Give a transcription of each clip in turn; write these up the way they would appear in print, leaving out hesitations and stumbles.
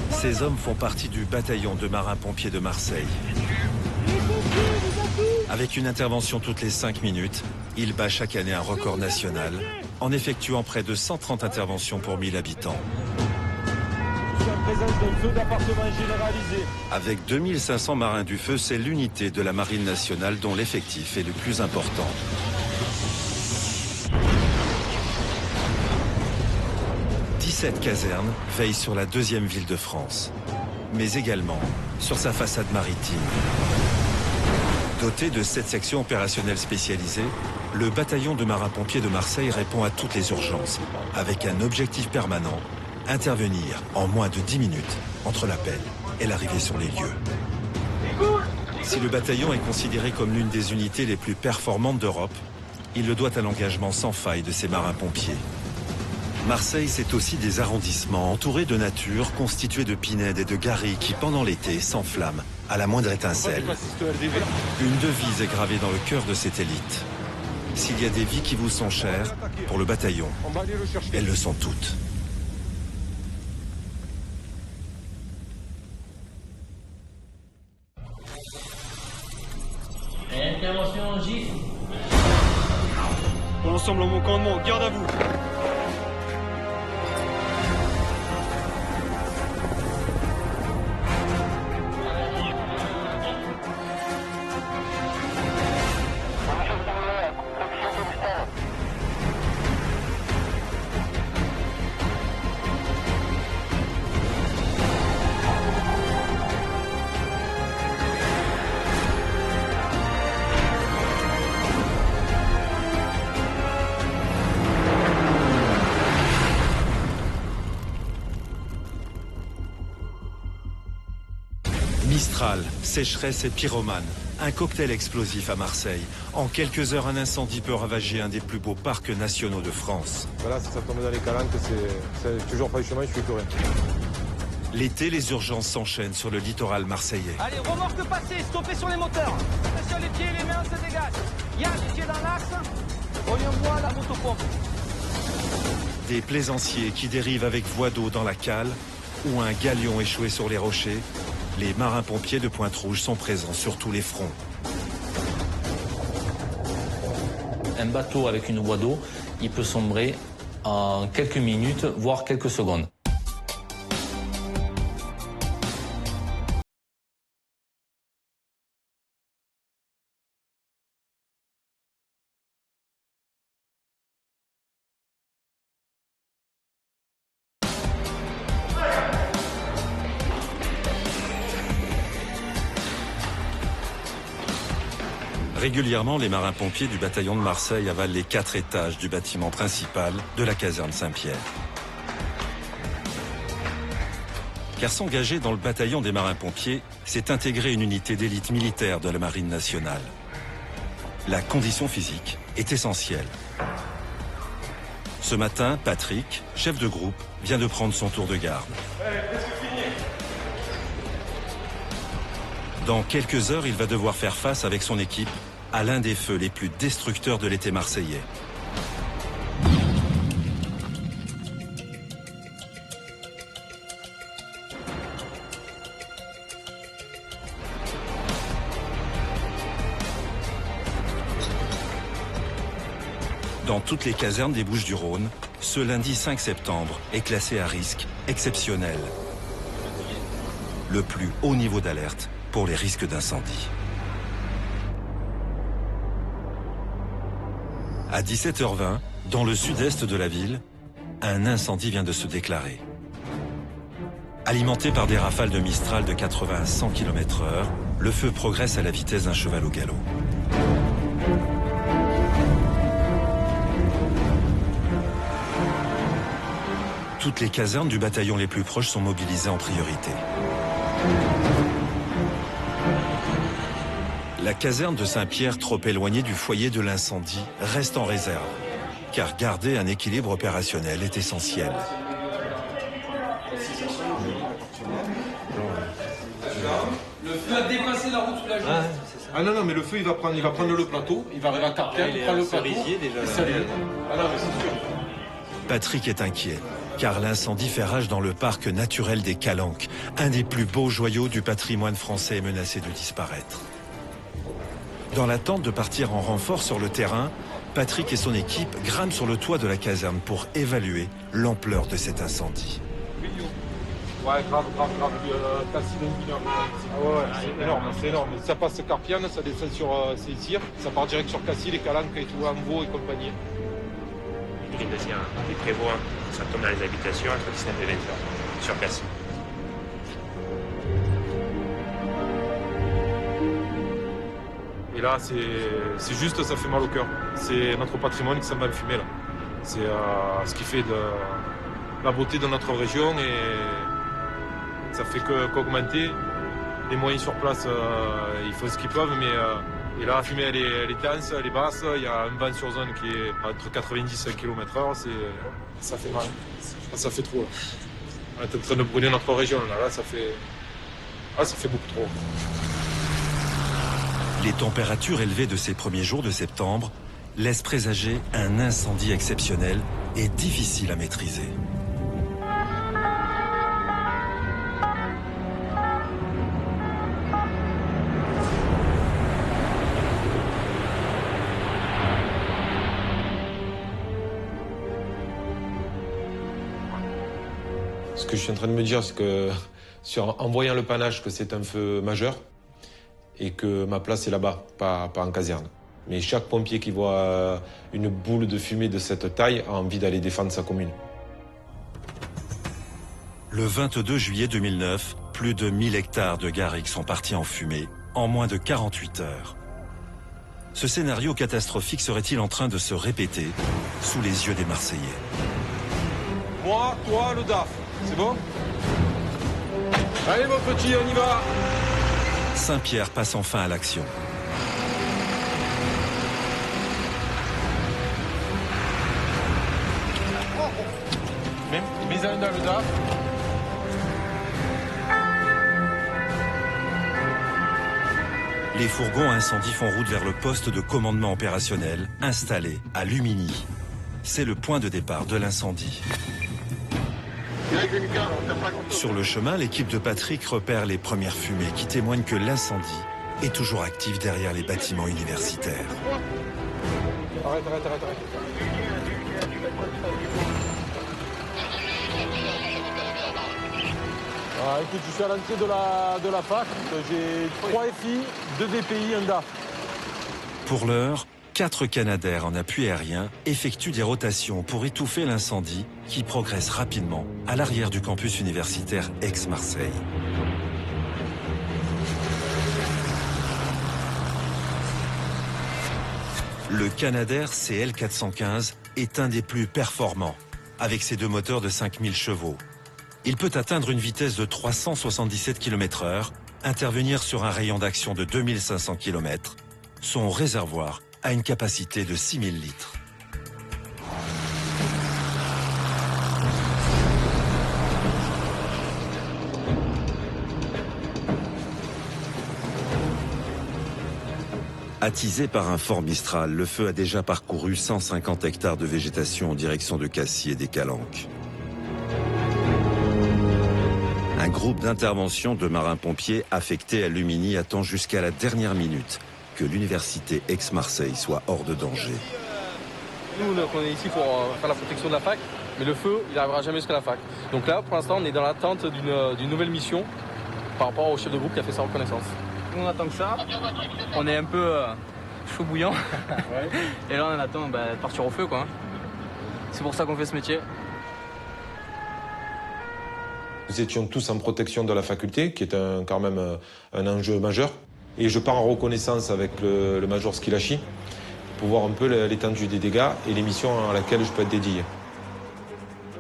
Ces hommes font partie du bataillon de marins-pompiers de Marseille. Avec une intervention toutes les 5 minutes, il bat chaque année un record national en effectuant près de 130 interventions pour 1000 habitants. Avec 2500 marins du feu, c'est l'unité de la Marine nationale dont l'effectif est le plus important. Cette caserne veille sur la deuxième ville de France, mais également sur sa façade maritime. Doté de 7 sections opérationnelles spécialisées, le bataillon de marins-pompiers de Marseille répond à toutes les urgences, avec un objectif permanent, intervenir en moins de 10 minutes entre l'appel et l'arrivée sur les lieux. Si le bataillon est considéré comme l'une des unités les plus performantes d'Europe, il le doit à l'engagement sans faille de ses marins-pompiers. Marseille, c'est aussi des arrondissements entourés de nature, constitués de pinèdes et de garrigues qui, pendant l'été, s'enflamment à la moindre étincelle. Une devise est gravée dans le cœur de cette élite. S'il y a des vies qui vous sont chères, pour le bataillon, elles le sont toutes. Intervention GIF. Ensemble en mon commandement, garde à vous. Mistral, sécheresse et pyromane. Un cocktail explosif à Marseille. En quelques heures, un incendie peut ravager un des plus beaux parcs nationaux de France. Voilà, si ça tombe dans les calanques, c'est toujours pas du chemin, je suis plus rien. L'été, les urgences s'enchaînent sur le littoral marseillais. Allez, remorque passée, stoppez sur les moteurs. Sur les pieds, les mains se dégagent. Yann, les pieds dans l'axe. On y envoie la motopompe. Des plaisanciers qui dérivent avec voie d'eau dans la cale ou un galion échoué sur les rochers. Les marins-pompiers de Pointe-Rouge sont présents sur tous les fronts. Un bateau avec une voie d'eau, il peut sombrer en quelques minutes, voire quelques secondes. Régulièrement, les marins-pompiers du bataillon de Marseille avalent les 4 étages du bâtiment principal de la caserne Saint-Pierre. Car s'engager dans le bataillon des marins-pompiers, c'est intégrer une unité d'élite militaire de la Marine nationale. La condition physique est essentielle. Ce matin, Patrick, chef de groupe, vient de prendre son tour de garde. Dans quelques heures, il va devoir faire face avec son équipe à l'un des feux les plus destructeurs de l'été marseillais. Dans toutes les casernes des Bouches-du-Rhône, ce lundi 5 septembre est classé à risque exceptionnel. Le plus haut niveau d'alerte pour les risques d'incendie. À 17h20, dans le sud-est de la ville, un incendie vient de se déclarer. Alimenté par des rafales de Mistral de 80 à 100 km/h, le feu progresse à la vitesse d'un cheval au galop. Toutes les casernes du bataillon les plus proches sont mobilisées en priorité. La caserne de Saint-Pierre, trop éloignée du foyer de l'incendie, reste en réserve, car garder un équilibre opérationnel est essentiel. Le feu a dépassé la route sous la journée. Ah non, mais le feu, il va prendre le plateau, il va arriver à Carpier, il prend le plateau, il s'allume. Ah non, mais c'est sûr. Patrick est inquiet. car l'incendie fait rage dans le parc naturel des Calanques. Un des plus beaux joyaux du patrimoine français est menacé de disparaître. Dans l'attente de partir en renfort sur le terrain, Patrick et son équipe grimpent sur le toit de la caserne pour évaluer l'ampleur de cet incendie. Ouais, grave. Cassis d'un c'est énorme, c'est énorme. Ça passe Carpiane, ça descend sur Cire, ça part direct sur Cassis, les Calanques et tout, Amvaux et compagnie. Il prévoit que ça tombe dans les habitations entre 19 et 20 heures, sur Cassis. Et là, c'est juste, ça fait mal au cœur. C'est notre patrimoine qui s'en va fumer là. C'est ce qui fait de la beauté de notre région et ça fait qu'augmenter. Les moyens sur place, ils font ce qu'ils peuvent, mais et là, la fumée, elle est dense, elle est basse. Il y a un vent sur zone qui est entre 90 et 1 km/h. Ça fait mal. Ça fait trop. Là. On est en train de brûler notre région. Là, ça fait beaucoup trop. Les températures élevées de ces premiers jours de septembre laissent présager un incendie exceptionnel et difficile à maîtriser. Ce que je suis en train de me dire, c'est que en voyant le panache que c'est un feu majeur et que ma place est là-bas, pas en caserne. Mais chaque pompier qui voit une boule de fumée de cette taille a envie d'aller défendre sa commune. Le 22 juillet 2009, plus de 1000 hectares de garrigues sont partis en fumée en moins de 48 heures. Ce scénario catastrophique serait-il en train de se répéter sous les yeux des Marseillais? Moi, toi, le DAF, c'est bon? Allez mon petit, on y va! Saint-Pierre passe enfin à l'action. Mise en dans le DAF. Les fourgons incendie font route vers le poste de commandement opérationnel installé à Luminy. C'est le point de départ de l'incendie. Sur le chemin, l'équipe de Patrick repère les premières fumées qui témoignent que l'incendie est toujours actif derrière les bâtiments universitaires. Arrête. Ah, écoute, je suis à l'entrée de la fac. J'ai 3 FI, 2 VPI, un DAF. Pour l'heure, 4 Canadair en appui aérien effectuent des rotations pour étouffer l'incendie qui progresse rapidement à l'arrière du campus universitaire Aix-Marseille. Le Canadair CL415 est un des plus performants, avec ses 2 moteurs de 5000 chevaux. Il peut atteindre une vitesse de 377 km/h, intervenir sur un rayon d'action de 2500 km. Son réservoir a une capacité de 6000 litres. Attisé par un fort Mistral, le feu a déjà parcouru 150 hectares de végétation en direction de Cassis et des Calanques. Un groupe d'intervention de marins-pompiers affectés à Luminy attend jusqu'à la dernière minute que l'université Aix-Marseille soit hors de danger. Nous, on est ici pour faire la protection de la fac, mais le feu, il n'arrivera jamais jusqu'à la fac. Donc là, pour l'instant, on est dans l'attente d'une nouvelle mission par rapport au chef de groupe qui a fait sa reconnaissance. Nous, on attend que ça. On est un peu chaud bouillant. Ouais. Et là, on attend de partir au feu, quoi. C'est pour ça qu'on fait ce métier. Nous étions tous en protection de la faculté, qui est quand même un enjeu majeur. Et je pars en reconnaissance avec le major Schillaci pour voir un peu l'étendue des dégâts et les missions à laquelle je peux être dédié.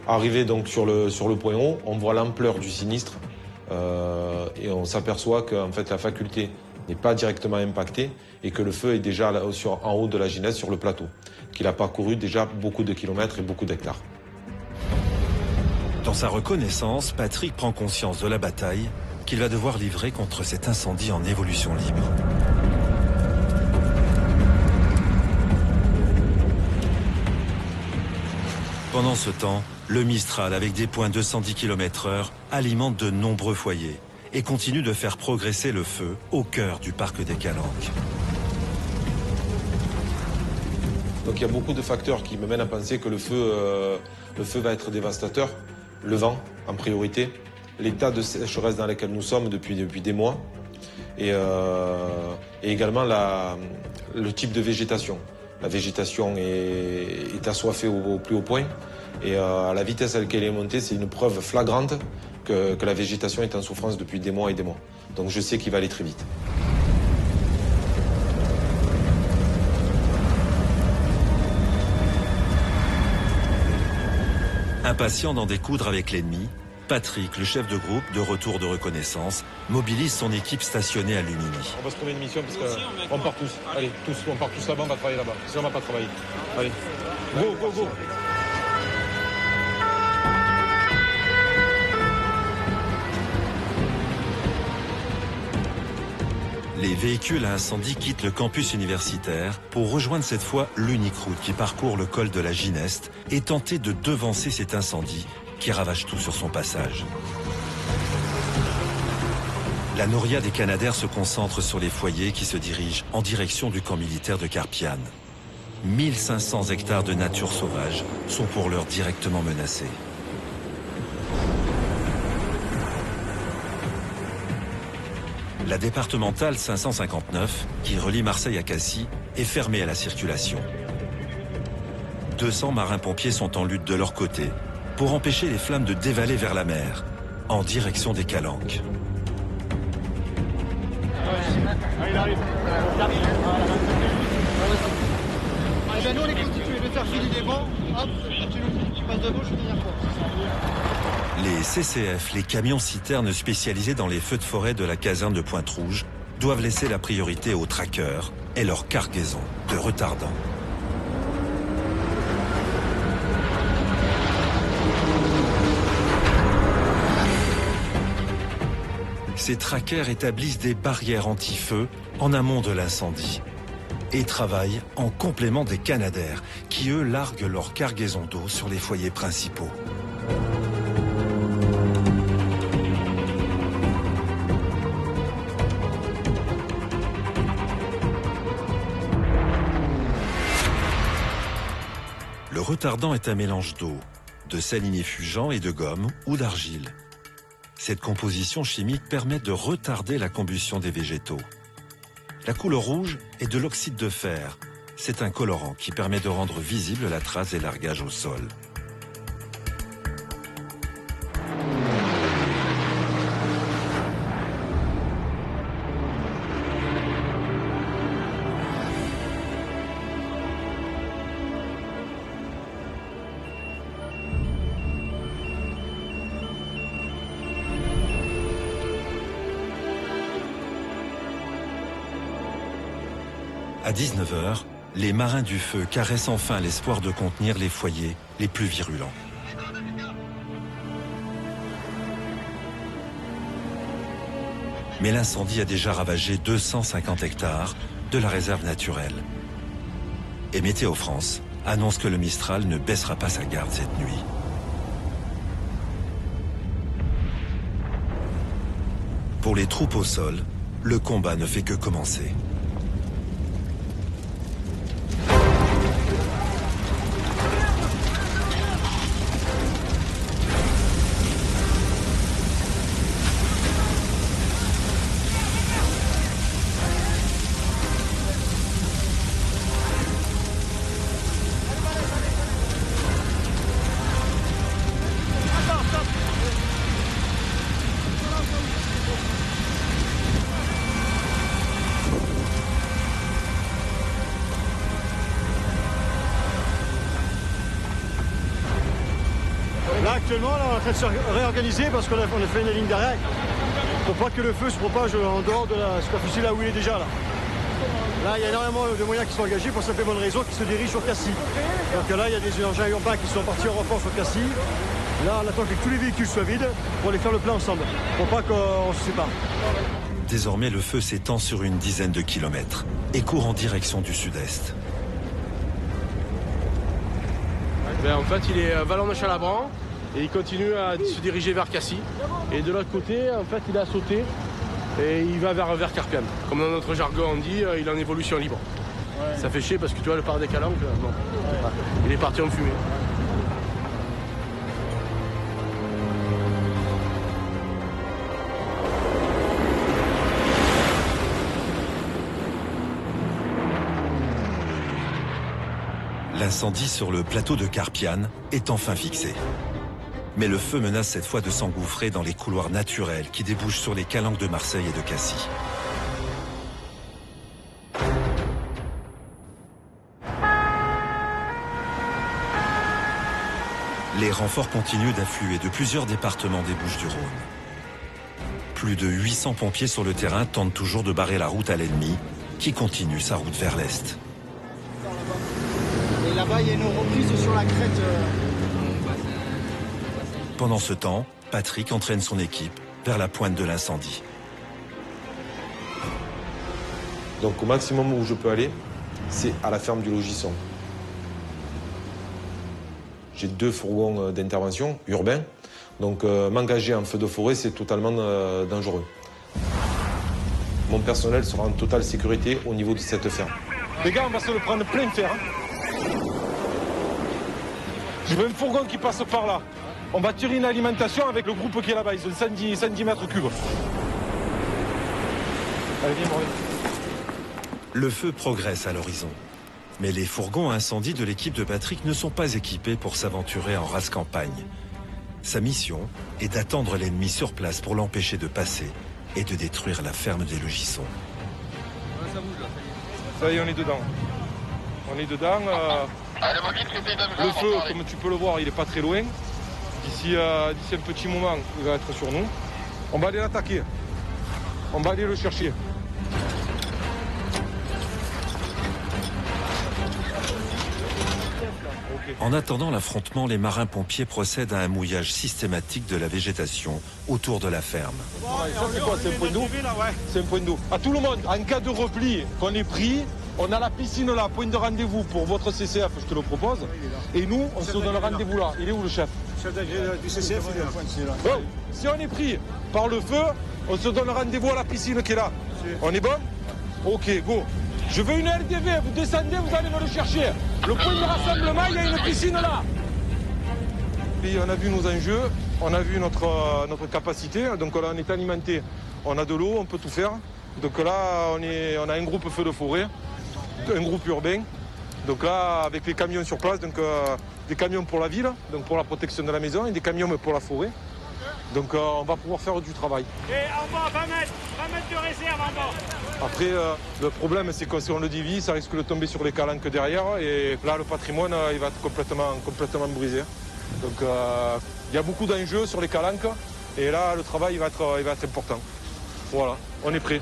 Arrivé donc sur le point haut, on voit l'ampleur du sinistre et on s'aperçoit que en fait, la faculté n'est pas directement impactée et que le feu est déjà en haut de la Ginette sur le plateau, qu'il a parcouru déjà beaucoup de kilomètres et beaucoup d'hectares. Dans sa reconnaissance, Patrick prend conscience de la bataille qu'il va devoir livrer contre cet incendie en évolution libre. Pendant ce temps, Le Mistral, avec des points de 110 km/h, alimente de nombreux foyers et continue de faire progresser le feu au cœur du parc des Calanques. Donc il y a beaucoup de facteurs qui me mènent à penser que le feu va être dévastateur. Le vent, en priorité. L'état de sécheresse dans lequel nous sommes depuis des mois. Et également le type de végétation. La végétation est assoiffée au plus haut point. Et à la vitesse à laquelle elle est montée, c'est une preuve flagrante que la végétation est en souffrance depuis des mois et des mois. Donc je sais qu'il va aller très vite. Impatient d'en découdre avec l'ennemi, Patrick, le chef de groupe de retour de reconnaissance, mobilise son équipe stationnée à Lumini. On va se trouver une mission parce qu'on part tous. Allez, tous, on part tous là-bas, on va travailler là-bas. Sinon on va pas travailler. Allez, go, go, go. Les véhicules à incendie quittent le campus universitaire pour rejoindre cette fois l'unique route qui parcourt le col de la Gineste et tenter de devancer cet incendie qui ravage tout sur son passage. La noria des Canadaires se concentre sur les foyers qui se dirigent en direction du camp militaire de Carpiane. 1500 hectares de nature sauvage sont pour l'heure directement menacés. La départementale 559, qui relie Marseille à Cassis, est fermée à la circulation. 200 marins-pompiers sont en lutte de leur côté pour empêcher les flammes de dévaler vers la mer, en direction des Calanques. Nous on est constitués de faire filer des vents, hop, tu passes de gauche, je viens quoi. Les CCF, les camions-citernes spécialisés dans les feux de forêt de la caserne de Pointe-Rouge, doivent laisser la priorité aux traqueurs et leur cargaison de retardants. Ces traqueurs établissent des barrières anti-feu en amont de l'incendie et travaillent en complément des Canadaires qui, eux, larguent leur cargaison d'eau sur les foyers principaux. Le retardant est un mélange d'eau, de sel ineffugent et de gomme ou d'argile. Cette composition chimique permet de retarder la combustion des végétaux. La couleur rouge est de l'oxyde de fer. C'est un colorant qui permet de rendre visible la trace des largages au sol. À 19h, les marins du feu caressent enfin l'espoir de contenir les foyers les plus virulents. Mais l'incendie a déjà ravagé 250 hectares de la réserve naturelle. Et Météo France annonce que le Mistral ne baissera pas sa garde cette nuit. Pour les troupes au sol, le combat ne fait que commencer. Là actuellement, là, on est en train de se réorganiser parce qu'on a fait une ligne d'arrêt pour pas que le feu se propage en dehors de la superficie là où il est déjà là. Là, il y a énormément de moyens qui sont engagés pour cette bonne raison qui se dirigent sur Cassis. Donc là, il y a des engins urbains qui sont partis en renfort sur Cassis. Là, on attend que tous les véhicules soient vides pour aller faire le plein ensemble, pour pas qu'on se sépare. Désormais, le feu s'étend sur une dizaine de kilomètres et court en direction du sud-est. En fait, il est Vallon de Chalabran et il continue à se diriger vers Cassis. Et de l'autre côté, en fait, il a sauté et il va vers Carpiane. Comme dans notre jargon, on dit, il est en évolution libre. Ouais. Ça fait chier parce que tu vois, le parc des Calanques, bon, ouais. Il est parti en fumée. L'incendie sur le plateau de Carpiane est enfin fixé. Mais le feu menace cette fois de s'engouffrer dans les couloirs naturels qui débouchent sur les calanques de Marseille et de Cassis. Les renforts continuent d'affluer de plusieurs départements des Bouches-du-Rhône. Plus de 800 pompiers sur le terrain tentent toujours de barrer la route à l'ennemi, qui continue sa route vers l'est. Et là-bas, il y a une reprise sur la crête. Pendant ce temps, Patrick entraîne son équipe vers la pointe de l'incendie. Donc au maximum où je peux aller, c'est à la ferme du Logisson. J'ai 2 fourgons d'intervention urbains, donc m'engager en feu de forêt, c'est totalement dangereux. Mon personnel sera en totale sécurité au niveau de cette ferme. Les gars, on va se le prendre plein fer. Je veux un fourgon qui passe par là. On va tirer une alimentation avec le groupe qui est là-bas. Ils ont 110 mètres cubes. Allez, viens, Maurice. Le feu progresse à l'horizon. Mais les fourgons à incendie de l'équipe de Patrick ne sont pas équipés pour s'aventurer en race campagne. Sa mission est d'attendre l'ennemi sur place pour l'empêcher de passer et de détruire la ferme des Logissons. Ça y est, on est dedans. On est dedans. Le feu, comme tu peux le voir, il n'est pas très loin. D'ici un petit moment, il va être sur nous. On va aller l'attaquer. On va aller le chercher. En attendant l'affrontement, les marins-pompiers procèdent à un mouillage systématique de la végétation autour de la ferme. Ça, c'est quoi? C'est un point d'eau? C'est un point d'eau. À tout le monde, en cas de repli qu'on est pris, on a la piscine là, point de rendez-vous pour votre CCF, je te le propose. Et nous, on se donne rendez-vous là. Il est où le chef? Le chef du CCF, il est là. Bon, si on est pris par le feu, on se donne rendez-vous à la piscine qui est là. On est bon? Ok, go. Je veux une LDV, vous descendez, vous allez me le chercher. Le point de rassemblement, il y a une piscine là. Et on a vu nos enjeux, on a vu notre capacité, donc là on est alimenté, on a de l'eau, on peut tout faire. Donc là on a un groupe feu de forêt, un groupe urbain. Donc là avec les camions sur place, donc des camions pour la ville, donc pour la protection de la maison, et des camions pour la forêt. Donc on va pouvoir faire du travail. Et en bas, 20 mètres de réserve en bas. Après, le problème, c'est que si on le divise, ça risque de tomber sur les calanques derrière. Et là, le patrimoine, il va être complètement brisé. Donc il y a beaucoup d'enjeux sur les calanques. Et là, le travail, il va être important. Voilà, on est prêt.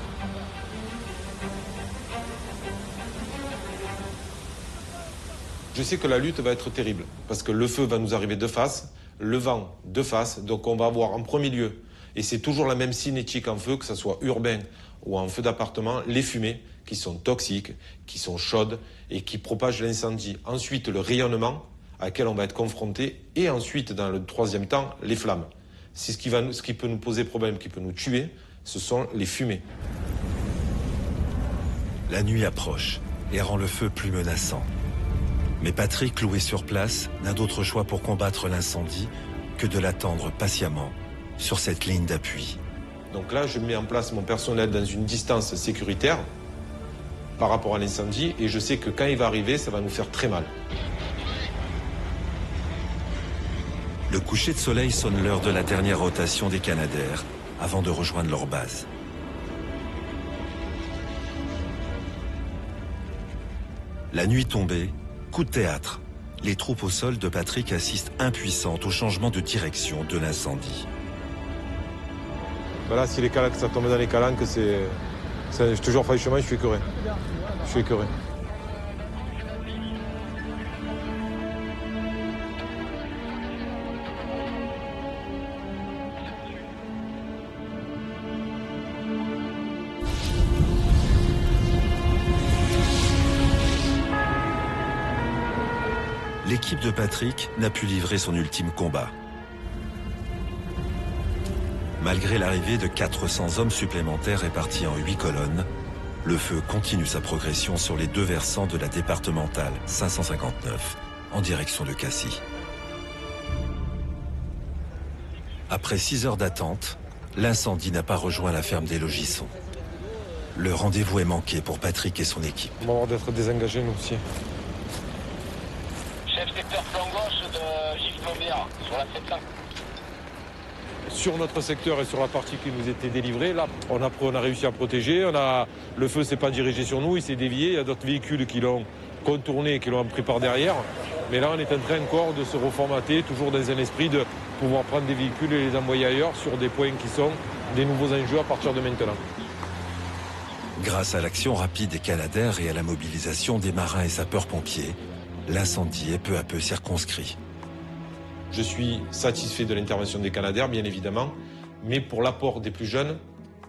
Je sais que la lutte va être terrible, parce que le feu va nous arriver de face, le vent de face, donc on va avoir en premier lieu, et c'est toujours la même cinétique en feu, que ce soit urbain ou en feu d'appartement, les fumées qui sont toxiques, qui sont chaudes et qui propagent l'incendie. Ensuite, le rayonnement à laquelle on va être confronté, et ensuite, dans le 3e temps, les flammes. C'est ce qui peut nous poser problème, qui peut nous tuer, ce sont les fumées. La nuit approche et rend le feu plus menaçant. Mais Patrick, cloué sur place, n'a d'autre choix pour combattre l'incendie que de l'attendre patiemment sur cette ligne d'appui. Donc là, je mets en place mon personnel dans une distance sécuritaire par rapport à l'incendie, et je sais que quand il va arriver, ça va nous faire très mal. Le coucher de soleil sonne l'heure de la dernière rotation des Canadaires avant de rejoindre leur base. La nuit tombée, coup de théâtre. Les troupes au sol de Patrick assistent impuissantes au changement de direction de l'incendie. Voilà, si les calanques, ça tombe dans les calanques, je te jure, franchement, je suis écœuré. Je suis écœuré. Les l'équipe de Patrick n'a pu livrer son ultime combat. Malgré l'arrivée de 400 hommes supplémentaires répartis en 8 colonnes, le feu continue sa progression sur les deux versants de la départementale 559, en direction de Cassis. Après 6 heures d'attente, l'incendie n'a pas rejoint la ferme des Logissons. Le rendez-vous est manqué pour Patrick et son équipe. On va avoir d'être désengagés, nous aussi. Chef secteur flanc gauche de Gilles Plombière, sur la 700. Sur notre secteur et sur la partie qui nous était délivrée, là, on a réussi à protéger. Le feu ne s'est pas dirigé sur nous, il s'est dévié. Il y a d'autres véhicules qui l'ont contourné, qui l'ont pris par derrière. Mais là, on est en train encore de se reformater, toujours dans un esprit de pouvoir prendre des véhicules et les envoyer ailleurs sur des points qui sont des nouveaux enjeux à partir de maintenant. Grâce à l'action rapide des Canadair et à la mobilisation des marins et sapeurs-pompiers, l'incendie est peu à peu circonscrit. Je suis satisfait de l'intervention des Canadair, bien évidemment, mais pour l'apport des plus jeunes,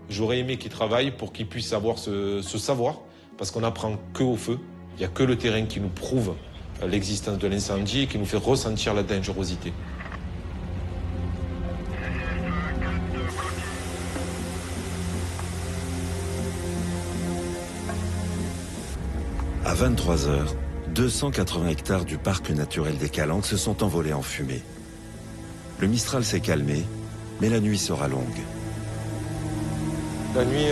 j'aurais aimé qu'ils travaillent pour qu'ils puissent avoir ce savoir, parce qu'on n'apprend que au feu. Il n'y a que le terrain qui nous prouve l'existence de l'incendie et qui nous fait ressentir la dangerosité. À 23 h, 280 hectares du parc naturel des Calanques se sont envolés en fumée. Le Mistral s'est calmé, mais la nuit sera longue. La nuit,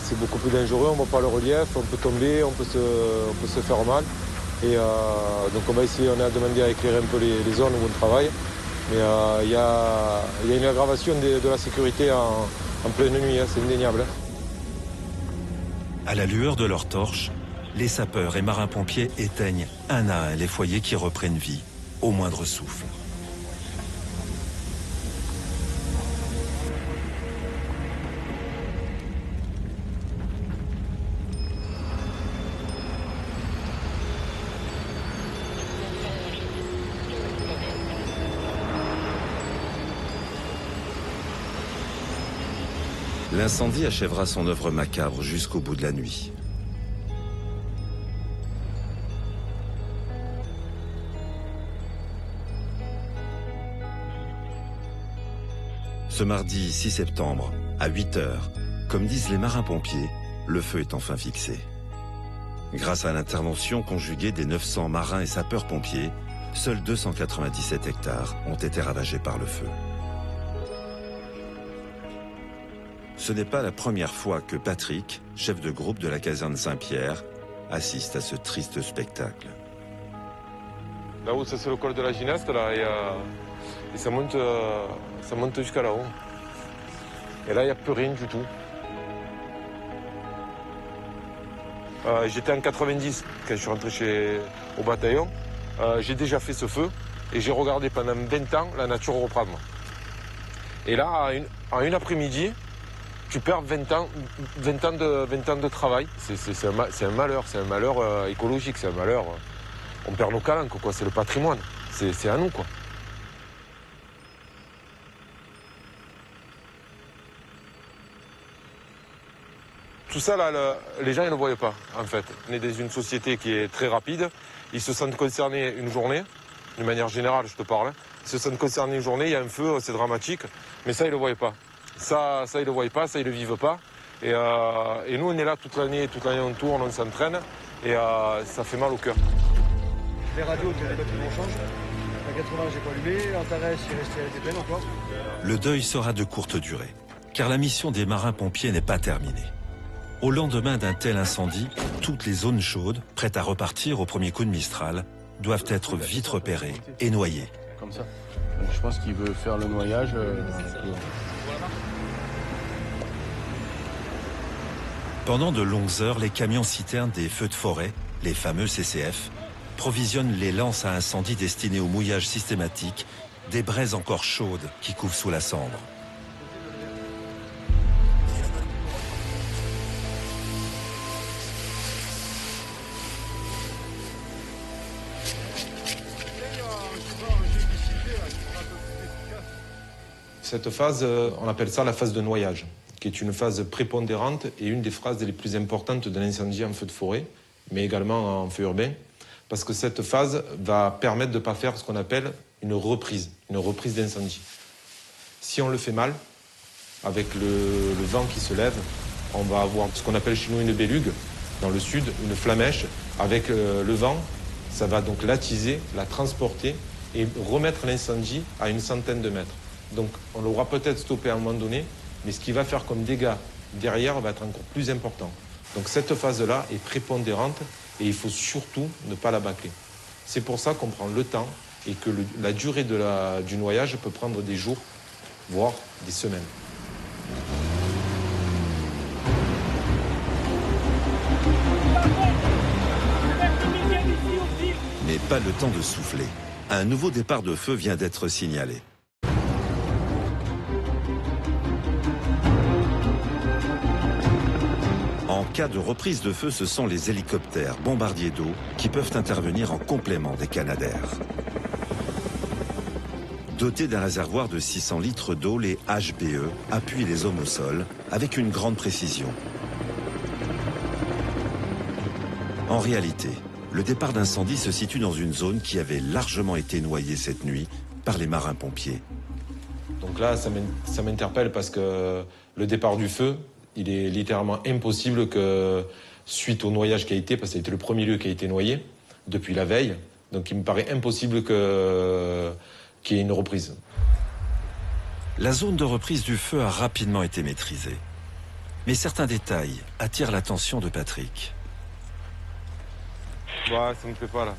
c'est beaucoup plus dangereux, on ne voit pas le relief, on peut tomber, on peut se faire mal. Et donc on va essayer, on a demandé à éclairer un peu les zones où on travaille. Mais il y a une aggravation de la sécurité en pleine nuit, c'est indéniable. À la lueur de leurs torches, les sapeurs et marins-pompiers éteignent un à un les foyers qui reprennent vie, au moindre souffle. L'incendie achèvera son œuvre macabre jusqu'au bout de la nuit. Ce mardi 6 septembre, à 8 h, comme disent les marins-pompiers, le feu est enfin fixé. Grâce à l'intervention conjuguée des 900 marins et sapeurs-pompiers, seuls 297 hectares ont été ravagés par le feu. Ce n'est pas la première fois que Patrick, chef de groupe de la caserne Saint-Pierre, assiste à ce triste spectacle. Là-haut, ça c'est le col de la gymnaste, là, et ça monte jusqu'à là-haut. Et là, il n'y a plus rien du tout. J'étais en 90 quand je suis rentré au bataillon. J'ai déjà fait ce feu et j'ai regardé pendant 20 ans la nature reprendre. Et là, en une après-midi, tu perds 20 ans de travail. C'est un malheur écologique, c'est un malheur. On perd nos calanques, quoi. C'est le patrimoine. C'est à nous, quoi. Tout ça, là, les gens, ils ne le voyaient pas, en fait. On est dans une société qui est très rapide. Ils se sentent concernés une journée. D'une manière générale, je te parle. Ils se sentent concernés une journée, il y a un feu, c'est dramatique. Mais ça, ils ne le voyaient pas. Ça, ils ne le voient pas, ça, ils ne le vivent pas. Et nous, on est là toute l'année on tourne, on s'entraîne. Et ça fait mal au cœur. Les radios, les bâtiments changent. La 80, j'ai pas allumé. L'Antares, elle était pleine encore. Le deuil sera de courte durée, car la mission des marins-pompiers n'est pas terminée. Au lendemain d'un tel incendie, toutes les zones chaudes, prêtes à repartir au premier coup de Mistral, doivent être vite repérées et noyées. Comme ça. Donc je pense qu'il veut faire le noyage. Pendant de longues heures, les camions-citernes des feux de forêt, les fameux CCF, provisionnent les lances à incendie destinées au mouillage systématique des braises encore chaudes qui couvent sous la cendre. Cette phase, on appelle ça la phase de noyage, qui est une phase prépondérante et une des phases les plus importantes de l'incendie en feu de forêt, mais également en feu urbain, parce que cette phase va permettre de ne pas faire ce qu'on appelle une reprise d'incendie. Si on le fait mal, avec le vent qui se lève, on va avoir ce qu'on appelle chez nous une bélugue, dans le sud, une flamèche. Avec le vent, ça va donc l'attiser, la transporter et remettre l'incendie à une centaine de mètres. Donc on l'aura peut-être stoppé à un moment donné, mais ce qui va faire comme dégâts derrière va être encore plus important. Donc cette phase-là est prépondérante et il faut surtout ne pas la bâcler. C'est pour ça qu'on prend le temps et que la durée du noyage peut prendre des jours, voire des semaines. Mais pas le temps de souffler. Un nouveau départ de feu vient d'être signalé. En cas de reprise de feu, ce sont les hélicoptères bombardiers d'eau qui peuvent intervenir en complément des Canadair. Dotés d'un réservoir de 600 litres d'eau, les HBE appuient les hommes au sol avec une grande précision. En réalité, le départ d'incendie se situe dans une zone qui avait largement été noyée cette nuit par les marins-pompiers. Donc là, ça m'interpelle parce que le départ du feu, il est littéralement impossible que, suite au noyage qui a été, parce que ça a été le premier lieu qui a été noyé depuis la veille, donc il me paraît impossible qu'il y ait une reprise. La zone de reprise du feu a rapidement été maîtrisée. Mais certains détails attirent l'attention de Patrick. Ouais, ça me plaît pas là.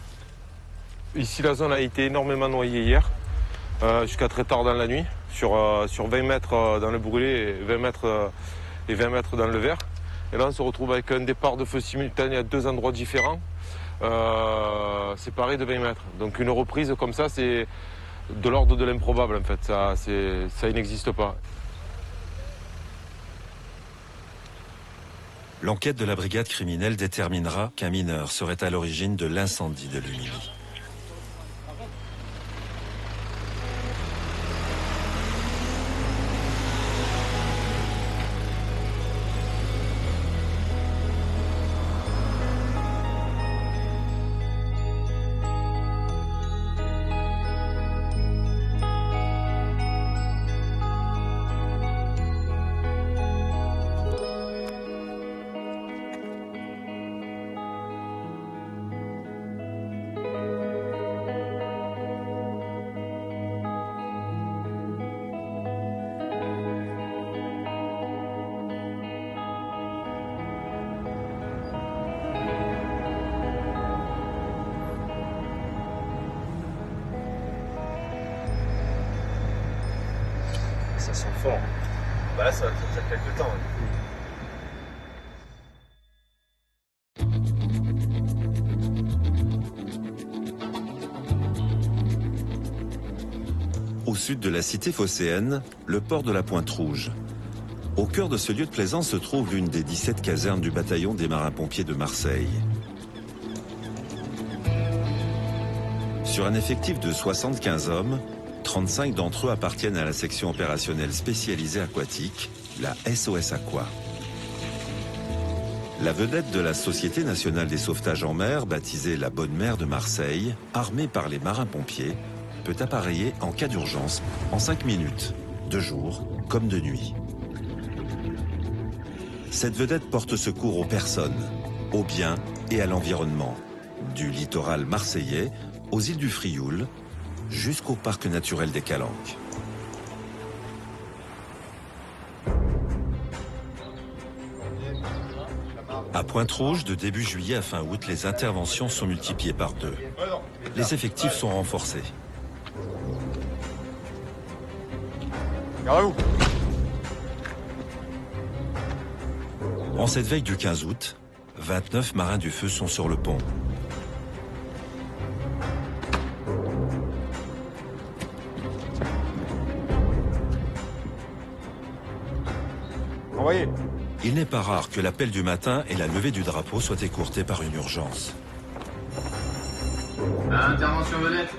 Ici, la zone a été énormément noyée hier, jusqu'à très tard dans la nuit, sur 20 mètres dans le brûlé et 20 mètres dans le vert. Et là, on se retrouve avec un départ de feu simultané à deux endroits différents, séparés de 20 mètres. Donc une reprise comme ça, c'est de l'ordre de l'improbable en fait. Ça n'existe pas. L'enquête de la brigade criminelle déterminera qu'un mineur serait à l'origine de l'incendie de Lumilly. Ça sent fort. Bah là, ça va faire quelques temps. Au sud de la cité phocéenne, le port de la Pointe-Rouge. Au cœur de ce lieu de plaisance se trouve l'une des 17 casernes du bataillon des marins-pompiers de Marseille. Sur un effectif de 75 hommes, 35 d'entre eux appartiennent à la section opérationnelle spécialisée aquatique, la SOS Aqua. La vedette de la Société nationale des sauvetages en mer, baptisée la Bonne Mère de Marseille, armée par les marins-pompiers, peut appareiller en cas d'urgence en 5 minutes, de jour comme de nuit. Cette vedette porte secours aux personnes, aux biens et à l'environnement, du littoral marseillais aux îles du Frioul, jusqu'au parc naturel des Calanques. À Pointe-Rouge, de début juillet à fin août, les interventions sont multipliées par 2. Les effectifs sont renforcés. En cette veille du 15 août, 29 marins du feu sont sur le pont. Envoyez. Il n'est pas rare que l'appel du matin et la levée du drapeau soient écourtés par une urgence. Intervention vedette.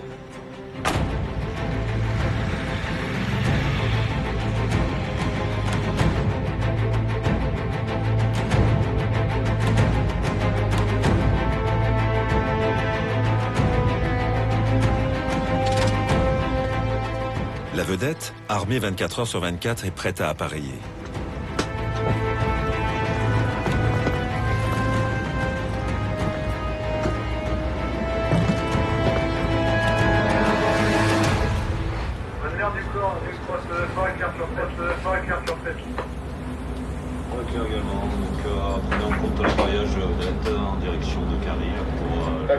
vedette, armée 24 heures sur 24, est prête à appareiller. Ok également, donc prenez en compte l'appareillage vedette en direction de Carry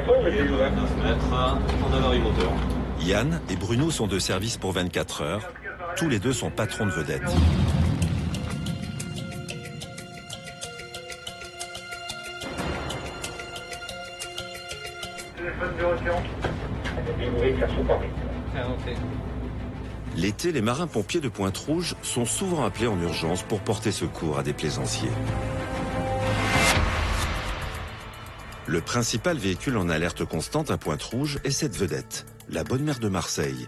pour le 9 mètres, on a l'arrivée moteur. Yann et Bruno sont de service pour 24 heures. Tous les deux sont patrons de vedette. L'été, les marins-pompiers de Pointe-Rouge sont souvent appelés en urgence pour porter secours à des plaisanciers. Le principal véhicule en alerte constante à Pointe-Rouge est cette vedette, la Bonne Mère de Marseille.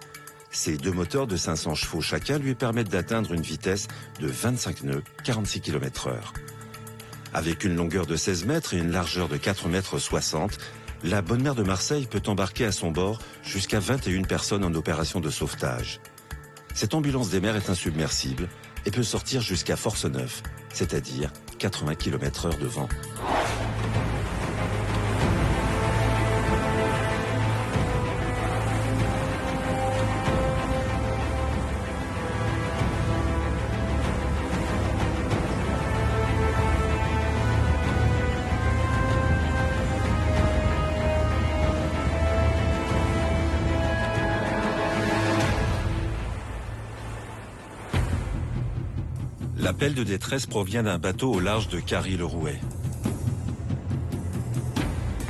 Ses 2 moteurs de 500 chevaux chacun lui permettent d'atteindre une vitesse de 25 nœuds, 46 km/h. Avec une longueur de 16 mètres et une largeur de 4 mètres 60, la Bonne Mère de Marseille peut embarquer à son bord jusqu'à 21 personnes en opération de sauvetage. Cette ambulance des mers est insubmersible et peut sortir jusqu'à force 9, c'est-à-dire 80 km/h de vent. L'appel de détresse provient d'un bateau au large de Carry-le-Rouet.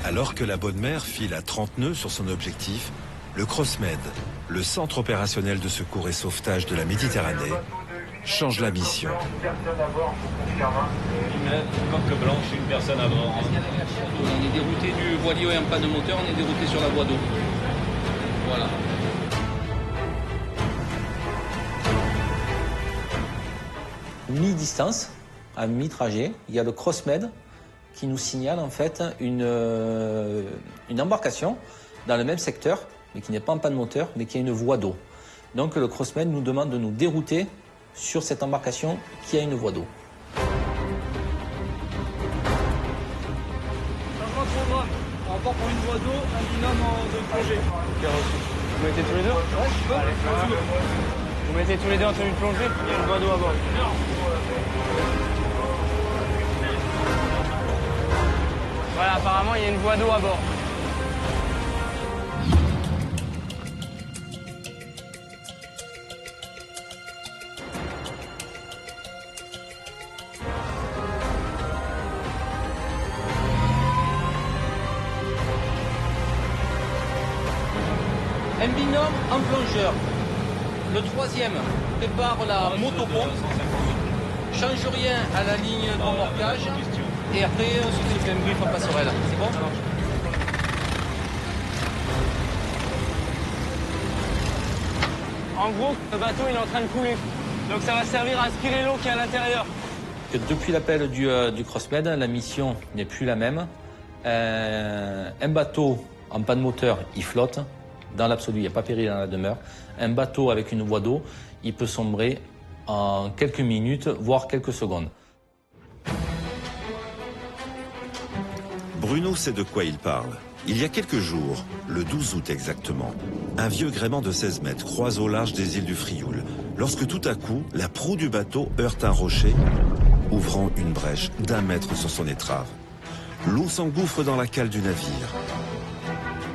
Alors que la Bonne Mère file à 30 nœuds sur son objectif, le CrossMed, le centre opérationnel de secours et sauvetage de la Méditerranée, change la mission. Une coque blanche, une personne à bord. On est dérouté du voilier en panne de moteur, on est dérouté sur la voie d'eau. Voilà. Mi-distance, à mi-trajet, il y a le CrossMed qui nous signale en fait une embarcation dans le même secteur, mais qui n'est pas en panne moteur, mais qui a une voie d'eau. Donc le CrossMed nous demande de nous dérouter sur cette embarcation qui a une voie d'eau. Changement de programme. On repart pour une voie d'eau, un binôme de plongée. Vous mettez tous les deux? Ouais, je peux. Allez, vous mettez tous les deux en tenue de plongée? Il y a une voie d'eau à bord. Voilà, apparemment, il y a une voie d'eau à bord. Un binôme en plongeur. Le troisième prépare la motopompe, change rien à la ligne de remorquage et après on se fait un brief en passerelle. C'est bon? En gros, le bateau il est en train de couler. Donc ça va servir à aspirer l'eau qui est à l'intérieur. Depuis l'appel du CrossMed, la mission n'est plus la même. Un bateau en panne moteur, il flotte. Dans l'absolu, il n'y a pas péril dans la demeure. Un bateau avec une voie d'eau, il peut sombrer en quelques minutes, voire quelques secondes. Bruno sait de quoi il parle. Il y a quelques jours, le 12 août exactement, un vieux gréement de 16 mètres croise au large des îles du Frioul, lorsque tout à coup, la proue du bateau heurte un rocher, ouvrant une brèche d'1 mètre sur son étrave. L'eau s'engouffre dans la cale du navire.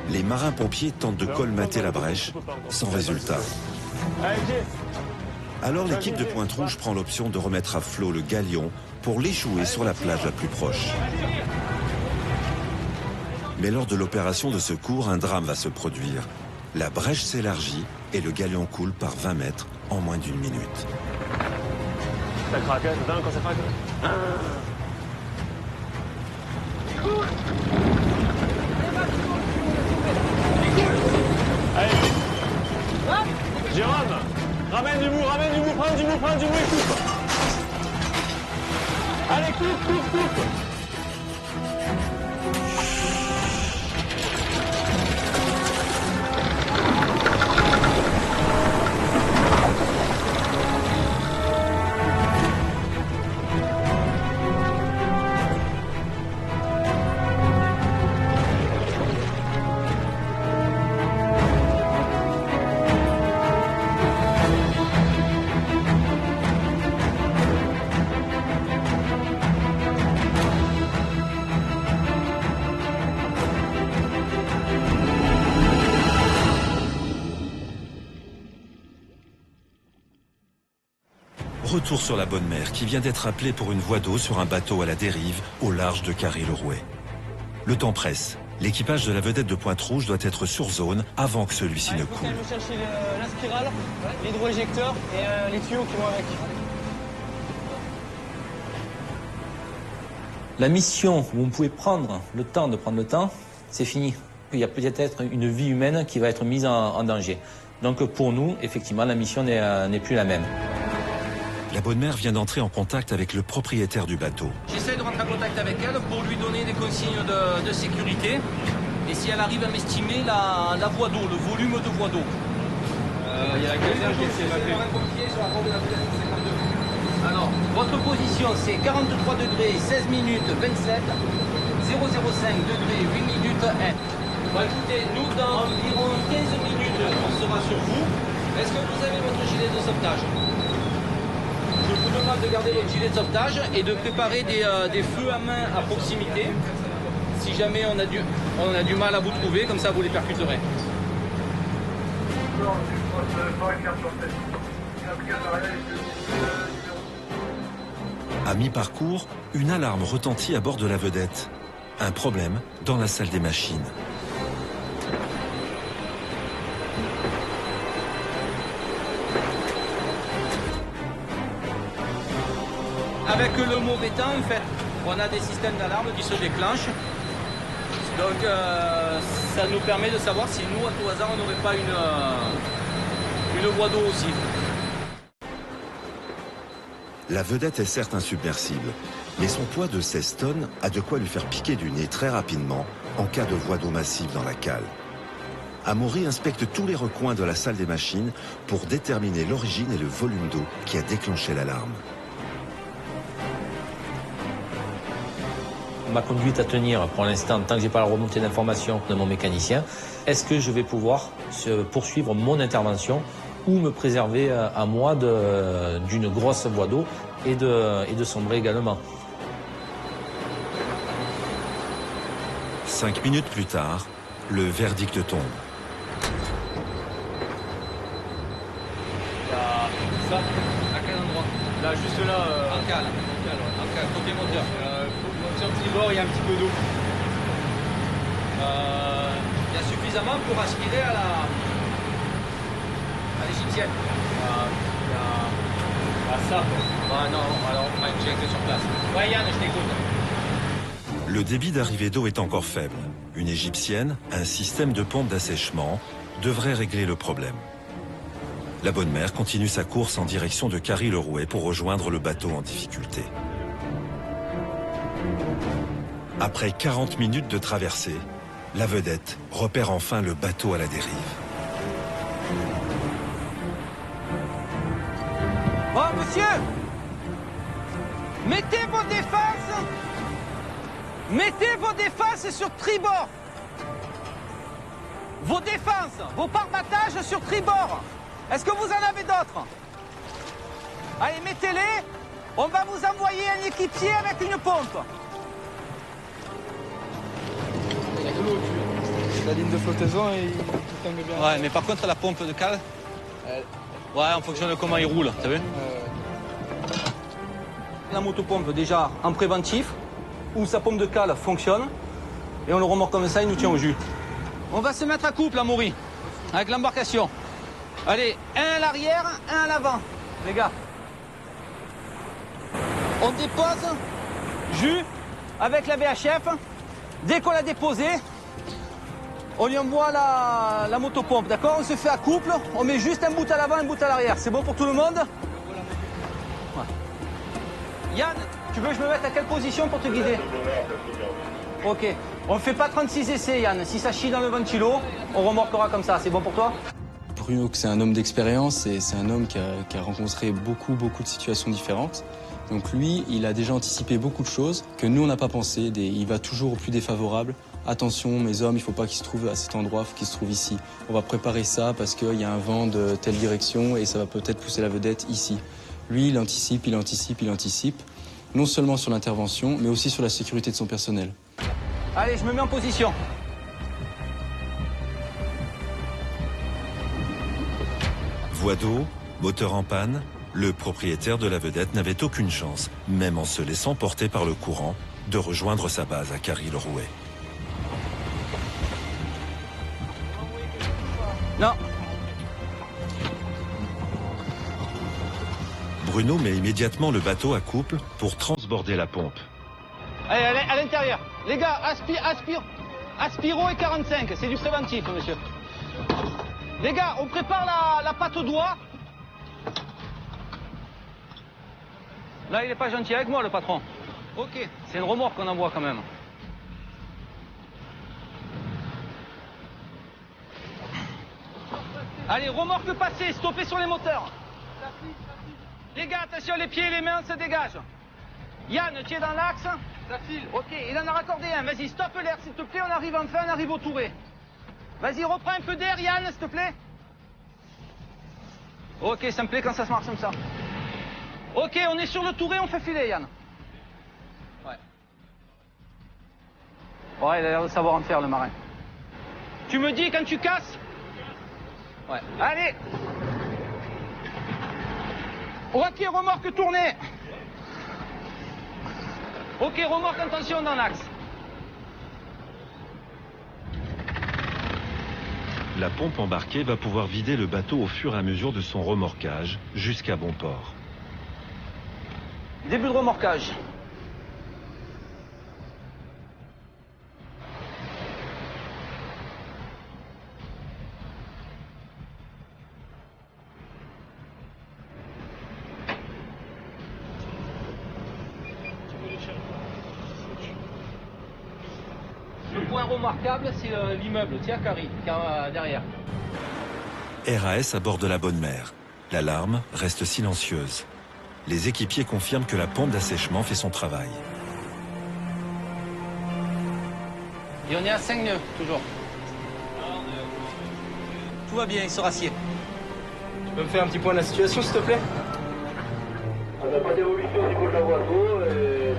Les marins-pompiers tentent de colmater la brèche, sans résultat. Alors l'équipe de Pointe-Rouge prend l'option de remettre à flot le galion pour l'échouer sur la plage la plus proche. Mais lors de l'opération de secours, un drame va se produire. La brèche s'élargit et le galion coule par 20 mètres en moins d'1 minute. Ça craque, hein, quand ça craque. Allez. Jérôme, ramène du bout, prends du bout et coupe. Allez, coupe. Retour sur la Bonne Mer qui vient d'être appelée pour une voie d'eau sur un bateau à la dérive au large de Carry-le-Rouet. Le temps presse. L'équipage de la vedette de Pointe-Rouge doit être sur zone avant que celui-ci ne coule. Je vais chercher la spirale, l'hydroéjecteur et les tuyaux qui vont avec. La mission où on pouvait prendre le temps de prendre le temps, c'est fini. Il y a peut-être une vie humaine qui va être mise en danger. Donc pour nous, effectivement, la mission n'est plus la même. La Bonne Mer vient d'entrer en contact avec le propriétaire du bateau. J'essaie de rentrer en contact avec elle pour lui donner des consignes de sécurité. Et si elle arrive à m'estimer la voie d'eau, le volume de voie d'eau. Il y a la caserne qui est évacuée. Alors, votre position, c'est 43 degrés, 16 minutes, 27, 005 degrés, 8 minutes, 1. Bon, écoutez, nous, dans environ 15 minutes, on sera sur vous. Est-ce que vous avez votre gilet de sauvetage? Je vous demande de garder votre gilet de sauvetage et de préparer des feux à main à proximité. Si jamais on a du mal à vous trouver, comme ça vous les percuterez. À mi-parcours, une alarme retentit à bord de la vedette. Un problème dans la salle des machines. Avec le mauvais temps, en fait, on a des systèmes d'alarme qui se déclenchent. Donc ça nous permet de savoir si nous, à tout hasard, on n'aurait pas une voie d'eau aussi. La vedette est certes insubmersible, mais son poids de 16 tonnes a de quoi lui faire piquer du nez très rapidement en cas de voie d'eau massive dans la cale. Amaury inspecte tous les recoins de la salle des machines pour déterminer l'origine et le volume d'eau qui a déclenché l'alarme. Ma conduite à tenir pour l'instant, tant que j'ai pas la remontée d'informations de mon mécanicien, est-ce que je vais pouvoir poursuivre mon intervention ou me préserver à moi d'une grosse voie d'eau et de sombrer également. 5 minutes plus tard, le verdict tombe. Ça, à quel endroit? Là, juste là. En cale, côté moteur. Sur le tribord, il y a un petit peu d'eau. Il y a suffisamment pour aspirer à l'égyptienne. À ça. Ah non, alors on va injecter sur place. Ouais Yann, je t'écoute. Le débit d'arrivée d'eau est encore faible. Une égyptienne, un système de pompe d'assèchement, devrait régler le problème. La Bonne Mer continue sa course en direction de Carry-le-Rouet pour rejoindre le bateau en difficulté. Après 40 minutes de traversée, la vedette repère enfin le bateau à la dérive. Bon, monsieur, mettez vos défenses sur tribord. Vos défenses, vos parbattages sur tribord. Est-ce que vous en avez d'autres? Allez, mettez-les. On va vous envoyer un équipier avec une pompe. Il y a que l'eau au-dessus. La ligne de flottaison, il tangue bien. Ouais, mais par contre, la pompe de cale, ouais, en fonction de comment il roule, t'as vu? La motopompe, déjà, en préventif, où sa pompe de cale fonctionne, et on le remorque comme ça, il nous tient au jus. On va se mettre à couple, Amaury, avec l'embarcation. Allez, un à l'arrière, un à l'avant, les gars. On dépose, jus, avec la VHF. Dès qu'on l'a déposé, on lui envoie la motopompe, d'accord? On se fait à couple, on met juste un bout à l'avant, un bout à l'arrière. C'est bon pour tout le monde? Ouais. Yann, tu veux que je me mette à quelle position pour te guider? Ok. On ne fait pas 36 essais, Yann. Si ça chie dans le ventilo, on remorquera comme ça. C'est bon pour toi? Bruno, c'est un homme d'expérience et c'est un homme qui a rencontré beaucoup de situations différentes. Donc lui, il a déjà anticipé beaucoup de choses que nous, on n'a pas pensé. Il va toujours au plus défavorable. Attention, mes hommes, il ne faut pas qu'ils se trouvent à cet endroit, il faut qu'ils se trouvent ici. On va préparer ça parce qu'il y a un vent de telle direction et ça va peut-être pousser la vedette ici. Lui, il anticipe. Non seulement sur l'intervention, mais aussi sur la sécurité de son personnel. Allez, je me mets en position. Voie d'eau, moteur en panne, Le propriétaire de la vedette n'avait aucune chance, même en se laissant porter par le courant, de rejoindre sa base à Carry-le-Rouet. Non. Bruno met immédiatement le bateau à couple pour transborder la pompe. Allez, allez, à l'intérieur. Les gars, Aspiro et 45, c'est du préventif, monsieur. Les gars, on prépare la patte au doigt. Là, il est pas gentil avec moi, le patron. Ok, c'est une remorque qu'on envoie quand même. Allez, remorque passée, stoppez sur les moteurs. Les gars, attention, les pieds et les mains se dégagent. Yann, tu es dans l'axe. Ça file. Ok, il en a raccordé un. Vas-y, stoppe l'air, s'il te plaît, on arrive enfin, on arrive au Touré. Vas-y, reprends un peu d'air, Yann, s'il te plaît. Ok, ça me plaît quand ça se marche comme ça. Ok, on est sur le Touré, on fait filer, Yann. Ouais. Ouais, il a l'air de savoir en faire, le marin. Tu me dis quand tu casses? Ouais. Allez. Ok, remorque tournée. Ok, remorque en tension dans l'axe. La pompe embarquée va pouvoir vider le bateau au fur et à mesure de son remorquage jusqu'à bon port. Début de remorquage. Le point remarquable, c'est l'immeuble, tiens, Carry, derrière. RAS à bord de la Bonne Mer. L'alarme reste silencieuse. Les équipiers confirment que la pompe d'assèchement fait son travail. Et on est à 5 nœuds, toujours. Tout va bien, il se rassied. Tu peux me faire un petit point de la situation, s'il te plaît? On n'a pas d'évolution au niveau de la voie d'eau et...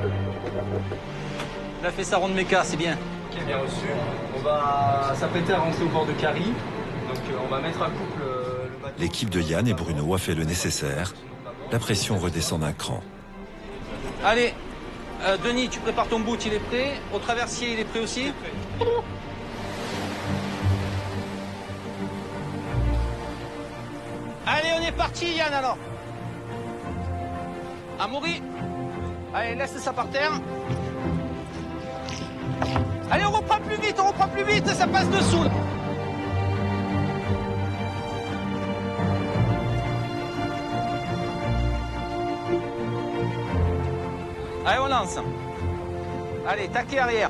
Il a fait sa ronde méca, c'est bien. Ok, bien reçu. On va s'apprêter à rentrer au port de Carry. Donc on va mettre à couple le bateau. L'équipe de Yann et Bruno a fait le nécessaire. La pression redescend d'un cran. Allez, Denis, tu prépares ton boot, il est prêt. Au traversier, il est prêt aussi. Allez, on est parti, Yann, alors. Amaury. Allez, laisse ça par terre. Allez, on reprend plus vite, ça passe dessous. Là. Allez, on lance. Allez, taquet arrière.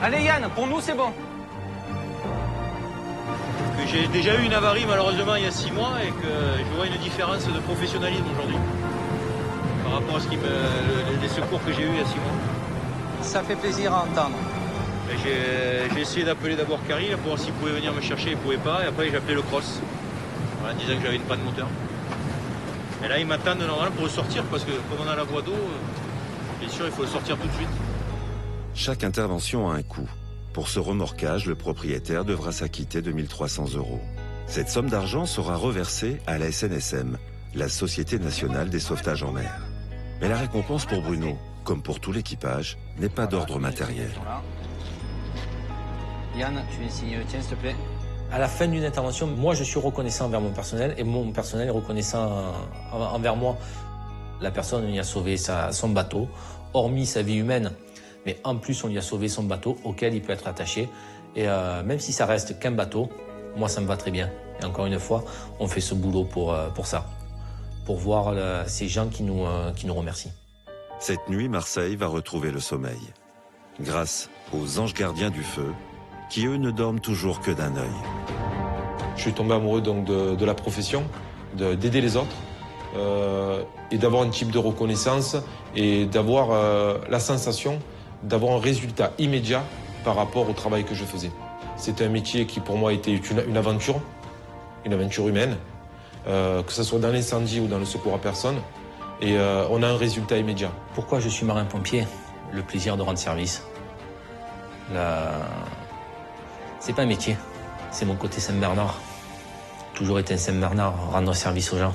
Allez Yann, pour nous c'est bon. J'ai déjà eu une avarie malheureusement il y a 6 mois et que je vois une différence de professionnalisme aujourd'hui par rapport à les secours que j'ai eu il y a 6 mois. Ça fait plaisir à entendre. J'ai essayé d'appeler d'abord Carry pour voir s'il pouvait venir me chercher, il ne pouvait pas, et après j'ai appelé le cross. Voilà, disant que j'avais une panne moteur. Et là, ils m'attendent normalement pour le sortir parce que comme on a la voie d'eau, bien sûr, il faut le sortir tout de suite. Chaque intervention a un coût. Pour ce remorquage, le propriétaire devra s'acquitter de 1 300 €. Cette somme d'argent sera reversée à la SNSM, la Société nationale des sauvetages en mer. Mais la récompense pour Bruno, comme pour tout l'équipage, n'est pas d'ordre matériel. Yann, tu signes le tien, s'il te plaît. À la fin d'une intervention, moi je suis reconnaissant envers mon personnel et mon personnel est reconnaissant envers moi. La personne lui a sauvé son bateau, hormis sa vie humaine, mais en plus on lui a sauvé son bateau auquel il peut être attaché. Et même si ça reste qu'un bateau, moi ça me va très bien. Et encore une fois, on fait ce boulot pour ça, pour voir ces gens qui nous remercient. Cette nuit, Marseille va retrouver le sommeil, grâce aux anges gardiens du feu, qui eux ne dorment toujours que d'un œil. Je suis tombé amoureux donc de la profession, d'aider les autres et d'avoir un type de reconnaissance et d'avoir la sensation d'avoir un résultat immédiat par rapport au travail que je faisais. C'était un métier qui pour moi était une aventure humaine, que ce soit dans l'incendie ou dans le secours à personne, et on a un résultat immédiat. Pourquoi je suis marin-pompier? Le plaisir de rendre service. C'est pas un métier. C'est mon côté Saint-Bernard. Toujours été un Saint-Bernard, rendre service aux gens.